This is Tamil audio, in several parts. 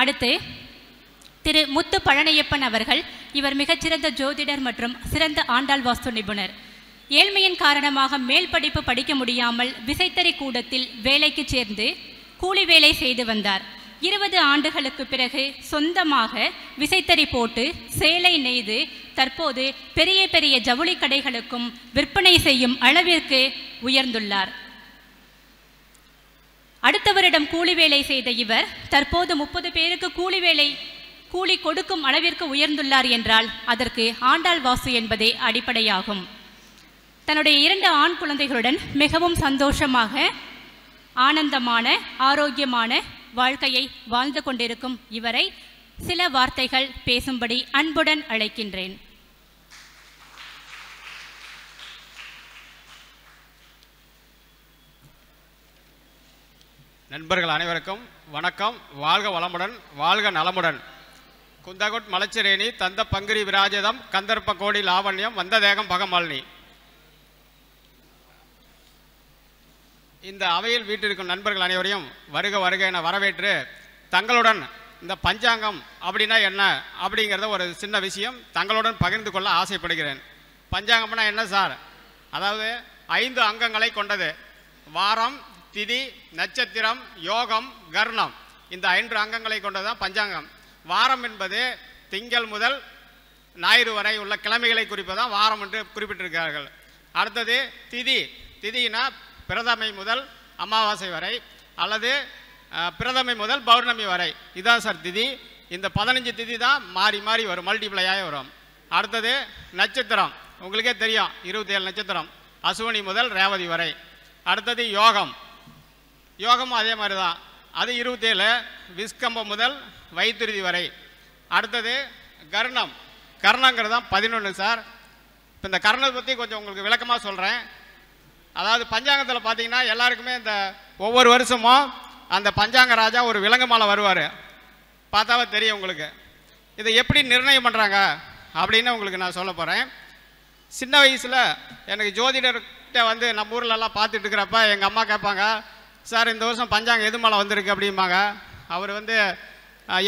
அடுத்து திரு முத்து பழனியப்பன் அவர்கள். இவர் மிகச்சிறந்த ஜோதிடர் மற்றும் சிறந்த ஆண்டாள் வாஸ்து நிபுணர். ஏழ்மையின் காரணமாக மேல் படிப்பு படிக்க முடியாமல் விசைத்தறி கூடத்தில் வேலைக்கு சேர்ந்து கூலி வேலை செய்து வந்தார். 20 ஆண்டுகளுக்கு பிறகு சொந்தமாக விசைத்தறி போட்டு சேலை நெய்து தற்போது பெரிய பெரிய ஜவுளி கடைகளுக்கும் விற்பனை செய்யும் அளவிற்கு உயர்ந்துள்ளார். அடுத்தவரிடம் கூலி வேலை செய்த இவர் தற்போது 30 பேருக்கு கூலி கொடுக்கும் அளவிற்கு உயர்ந்துள்ளார் என்றால் அதற்கு ஆண்டாள் வாஸ்து என்பதே அடிப்படையாகும். தன்னுடைய 2 ஆண் குழந்தைகளுடன் மிகவும் சந்தோஷமாக ஆனந்தமான ஆரோக்கியமான வாழ்க்கையை வாழ்ந்து கொண்டிருக்கும் இவரை சில வார்த்தைகள் பேசும்படி அன்புடன் அழைக்கின்றேன். நண்பர்கள் அனைவருக்கும் வணக்கம். வாழ்க வளமுடன், வாழ்க நலமுடன். குந்தகுட் மலச்சிரேணி தந்த பங்கிரி விராஜதம் கந்தர்ப்ப கோடி லாவண்யம் வந்த தேகம் பகமாலினி. இந்த அவையில் வீட்டிற்கும் நண்பர்கள் அனைவரையும் வருக வருக என வரவேற்று தங்களுடன் இந்த பஞ்சாங்கம் அப்படின்னா என்ன அப்படிங்கிறத ஒரு சின்ன விஷயம் தங்களுடன் பகிர்ந்து கொள்ள ஆசைப்படுகிறேன். பஞ்சாங்கம்னா என்ன சார்? அதாவது 5 அங்கங்களை கொண்டது. வாரம், திதி, நட்சத்திரம், யோகம், கர்ணம். இந்த 5 அங்கங்களை கொண்டதுதான் பஞ்சாங்கம். வாரம் என்பது திங்கள் முதல் ஞாயிறு வரை உள்ள கிழமைகளை குறிப்பதான் வாரம் என்று குறிப்பிட்டிருக்கிறார்கள். அடுத்தது திதி. திதினா பிரதமை முதல் அமாவாசை வரை அல்லது பிரதமை முதல் பௌர்ணமி வரை. இதுதான் சார் திதி. இந்த 15 திதி தான் மாறி மாறி வரும், மல்டிப்ளையாக வரும். அடுத்தது நட்சத்திரம். உங்களுக்கே தெரியும் 27 நட்சத்திரம், அசுவனி முதல் ரேவதி வரை. அடுத்தது யோகம். யோகமும் அதே மாதிரி தான், அது 27 விஸ்கம்பம் முதல் வைத்திருதி வரை. அடுத்தது கர்ணம். கர்ணங்கிறது தான் 11 சார். இப்போ இந்த கர்ணத்தை பற்றி கொஞ்சம் உங்களுக்கு விளக்கமாக சொல்கிறேன். அதாவது பஞ்சாங்கத்தில் பார்த்தீங்கன்னா எல்லாருக்குமே இந்த ஒவ்வொரு வருஷமும் அந்த பஞ்சாங்க ராஜா ஒரு விலங்கு மாலை வருவார். பார்த்தாவே தெரியும் உங்களுக்கு. இதை எப்படி நிர்ணயம் பண்ணுறாங்க அப்படின்னு உங்களுக்கு நான் சொல்ல போகிறேன். சின்ன வயசில் எனக்கு ஜோதிடர்கிட்ட வந்து நம்ம ஊர்லெல்லாம் பார்த்துட்டு இருக்கிறப்ப எங்கள் அம்மா கேட்பாங்க, சார் இந்த வருஷம் பஞ்சாங்கம் எது மலை வந்திருக்கு அப்படிம்பாங்க. அவர் வந்து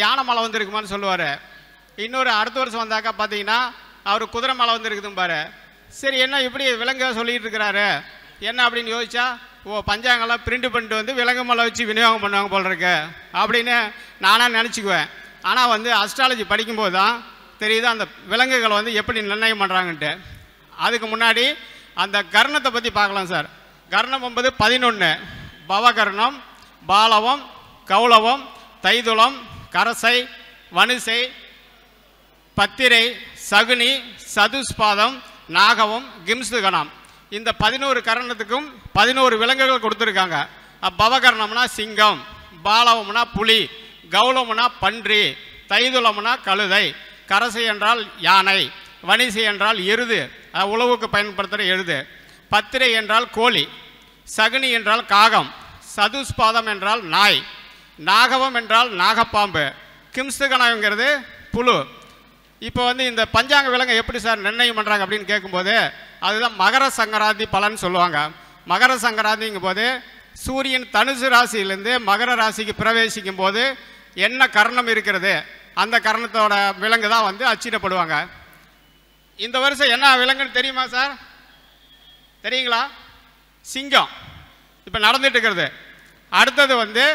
யானை மலை வந்திருக்குமான்னு சொல்லுவார். இன்னொரு அடுத்த வருஷம் வந்தாக்கா பார்த்தீங்கன்னா அவர் குதிரை மலை வந்திருக்குதும்பாரு. சரி என்ன இப்படி விலங்க சொல்லிகிட்டு இருக்கிறாரு என்ன அப்படின்னு யோசிச்சா, ஓ பஞ்சாங்கெல்லாம் பிரிண்ட் பண்ணிட்டு வந்து விலங்கு மலை வச்சு விநியோகம் பண்ணுவாங்க போல் இருக்கு அப்படின்னு நானாக நினச்சிக்குவேன். ஆனால் வந்து அஸ்ட்ராலஜி படிக்கும்போது தான் தெரியுது அந்த விலங்குகளை வந்து எப்படி நிர்ணயம் பண்ணுறாங்கன்ட்டு. அதுக்கு முன்னாடி அந்த கர்ணத்தை பற்றி பார்க்கலாம் சார். கர்ணம் என்பது 11. பவகர்ணம், பாலவம், கௌளவம், தைதுளம், கரசை, வனுசை, பத்திரை, சகுனி, சதுஸ்பாதம், நாகவம், கிம்சுகணம். இந்த 11 கர்ணத்துக்கும் 11 விலங்குகள் கொடுத்துருக்காங்க. பவகர்ணம்னா சிங்கம், பாலவம்னா புலி, கௌளம்னா பன்றி, தைதுளம்னா கழுதை, கரசை என்றால் யானை, வனிசை என்றால் எருது, உழவுக்கு பயன்படுத்துகிற எருது, பத்திரை என்றால் கோழி, சகுனி என்றால் காகம், சதுஸ்பாதம் என்றால் நாய், நாகவம் என்றால் நாகப்பாம்பு, கிம்சுகணங்கிறது புழு. இப்போ வந்து இந்த பஞ்சாங்க விலங்கை எப்படி சார் நிர்ணயம் பண்ணுறாங்க அப்படின்னு கேட்கும்போது அதுதான் மகர சங்கராந்தி பலன் சொல்லுவாங்க. மகர சங்கராந்திங்கும் போது சூரியன் தனுசு ராசியிலேருந்து மகர ராசிக்கு பிரவேசிக்கும் போது என்ன கர்ணம் இருக்கிறது அந்த கர்ணத்தோட விலங்கு தான் வந்து அச்சிடப்படுவாங்க. இந்த வருஷம் என்ன விலங்குன்னு தெரியுமா சார்? தெரியுங்களா? சிங்கம் இப்போ நடந்துட்டு இருக்கிறது. அடுத்தது வந்து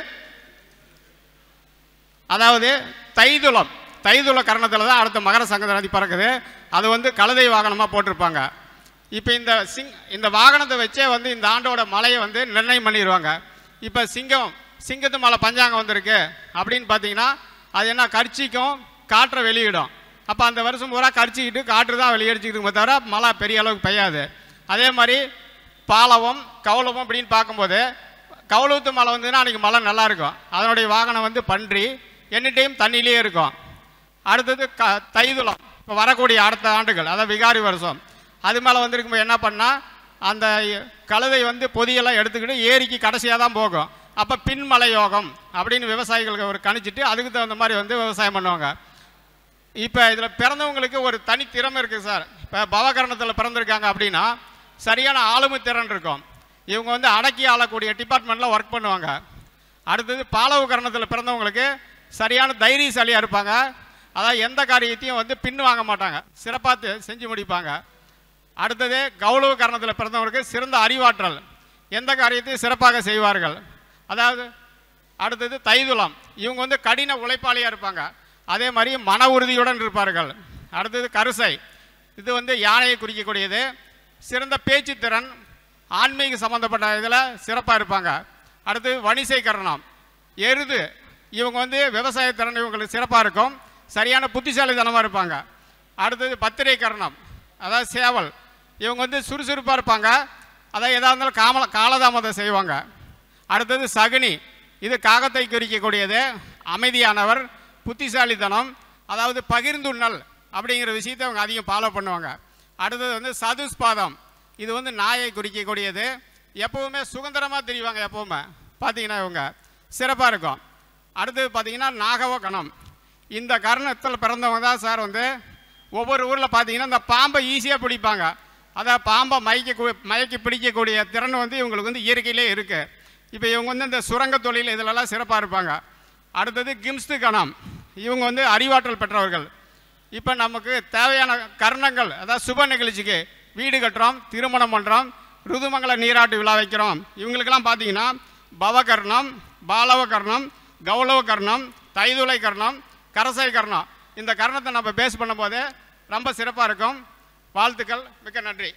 அதாவது தைதுளம். தைதுள கர்ணத்தில் தான் அடுத்த மகர சங்கராந்தி பறக்குது. அது வந்து கழுதை வாகனமாக போட்டிருப்பாங்க. இப்போ இந்த வாகனத்தை வச்சே வந்து இந்த ஆண்டோட மலையை வந்து நிர்ணயம் பண்ணிடுவாங்க. இப்போ சிங்கத்து மலை பஞ்சாங்கம் வந்திருக்கு அப்படின்னு பார்த்தீங்கன்னா அது என்ன கரிச்சிக்கும் காற்றை வெளியிடும். அப்போ அந்த வருஷம் பூரா கரிச்சிக்கிட்டு காற்று தான் வெளியடிச்சுக்கிட்டு தவிர மழை பெரிய அளவுக்கு பெய்யாது. அதே மாதிரி பாலவம், கௌளவம் அப்படின்னு பார்க்கும்போது கௌளவத்து மலை வந்துன்னா அன்றைக்கி மழை நல்லாயிருக்கும். அதனுடைய வாகனம் வந்து பன்றி, எனி டைம் தண்ணியிலே இருக்கும். அடுத்தது தைதுளம். இப்போ வரக்கூடிய அடுத்த ஆண்டுகள் அதாவது விகாரி வருஷம் அது மேலே வந்துருக்கும்போது என்ன பண்ணால் அந்த கழுதை வந்து பொதியெல்லாம் எடுத்துக்கிட்டு ஏரிக்கு கடைசியாக தான் போகும். அப்போ பின்மலை யோகம் அப்படின்னு விவசாயிகளுக்கு ஒரு கணிச்சிட்டு அதுக்கு தகுந்த மாதிரி வந்து விவசாயம் பண்ணுவாங்க. இப்போ இதில் பிறந்தவங்களுக்கு ஒரு தனி திறமை இருக்குது சார். இப்போ பவகரணத்தில் பிறந்திருக்காங்க அப்படின்னா சரியான ஆளுமை திறன் இருக்கும். இவங்க வந்து அடக்கி ஆளக்கூடிய டிபார்ட்மெண்ட்டில் ஒர்க் பண்ணுவாங்க. அடுத்தது பாலவு கரணத்தில் பிறந்தவங்களுக்கு சரியான தைரியசாலியாக இருப்பாங்க. அதாவது எந்த காரியத்தையும் வந்து பின் வாங்க மாட்டாங்க, சிறப்பாக செஞ்சு முடிப்பாங்க. அடுத்தது கௌரவ கரணத்தில் பிறந்தவங்களுக்கு சிறந்த அறிவாற்றல், எந்த காரியத்தையும் சிறப்பாக செய்வார்கள். அதாவது அடுத்தது தைதுலம், இவங்க வந்து கடின உழைப்பாளியாக இருப்பாங்க, அதே மாதிரி மன உறுதியுடன் இருப்பார்கள். அடுத்தது கருசை, இது வந்து யானையை குறிக்கக்கூடியது, சிறந்த பேச்சு திறன், ஆன்மீக சம்மந்தப்பட்ட இதில் சிறப்பாக இருப்பாங்க. அடுத்து வணிசை கரணம், எருது, இவங்க வந்து விவசாய திறன் இவங்களுக்கு சிறப்பாக இருக்கும், சரியான புத்திசாலித்தனமாக இருப்பாங்க. அடுத்தது பத்திரை கரணம், அதாவது சேவல், இவங்க வந்து சுறுசுறுப்பாக இருப்பாங்க, அதாவது எதாக இருந்தாலும் காலதாமதம் செய்வாங்க. அடுத்தது சகுனி, இது காகத்தை குறிக்கக்கூடியது, அமைதியானவர், புத்திசாலித்தனம், அதாவது பகிர்ந்துண்ணல் அப்படிங்கிற விஷயத்தை அவங்க அதிகம் ஃபாலோ பண்ணுவாங்க. அடுத்தது வந்து சதுஷ்பாதம், இது வந்து நாயை குறிக்கக்கூடியது, எப்போவுமே சுதந்திரமாக தெரிவாங்க, எப்போவுமே பார்த்தீங்கன்னா இவங்க சிறப்பாக இருக்கும். அடுத்தது பார்த்தீங்கன்னா நாகவ கணம், இந்த கரணத்தில் பிறந்தவங்க தான் சார் வந்து ஒவ்வொரு ஊரில் பார்த்தீங்கன்னா இந்த பாம்பை ஈஸியாக பிடிப்பாங்க, அதாவது பாம்பை மயக்கி பிடிக்கக்கூடிய திறன் வந்து இவங்களுக்கு வந்து இயற்கையிலே இருக்குது. இப்போ இவங்க வந்து இந்த சுரங்க தொழில் இதிலெல்லாம் சிறப்பாக இருப்பாங்க. அடுத்தது கிம்ஸ்து கணம், இவங்க வந்து அறிவாற்றல் பெற்றவர்கள். இப்போ நமக்கு தேவையான கர்ணங்கள், அதாவது சுப நிகழ்ச்சிக்கு வீடு கட்டுறோம், திருமணம் பண்ணுறோம், ருதுமங்கல நீராட்டு விழா வைக்கிறோம், இவங்களுக்கெல்லாம் பார்த்தீங்கன்னா பவகர்ணம், பாலவ கர்ணம், கௌரவ கர்ணம், தைதுளை கர்ணம், கரசை கர்ணம், இந்த கர்ணத்தை நம்ம பேஸ் பண்ணும்போது ரொம்ப சிறப்பாக இருக்கும். வாழ்த்துக்கள், மிக்க நன்றி.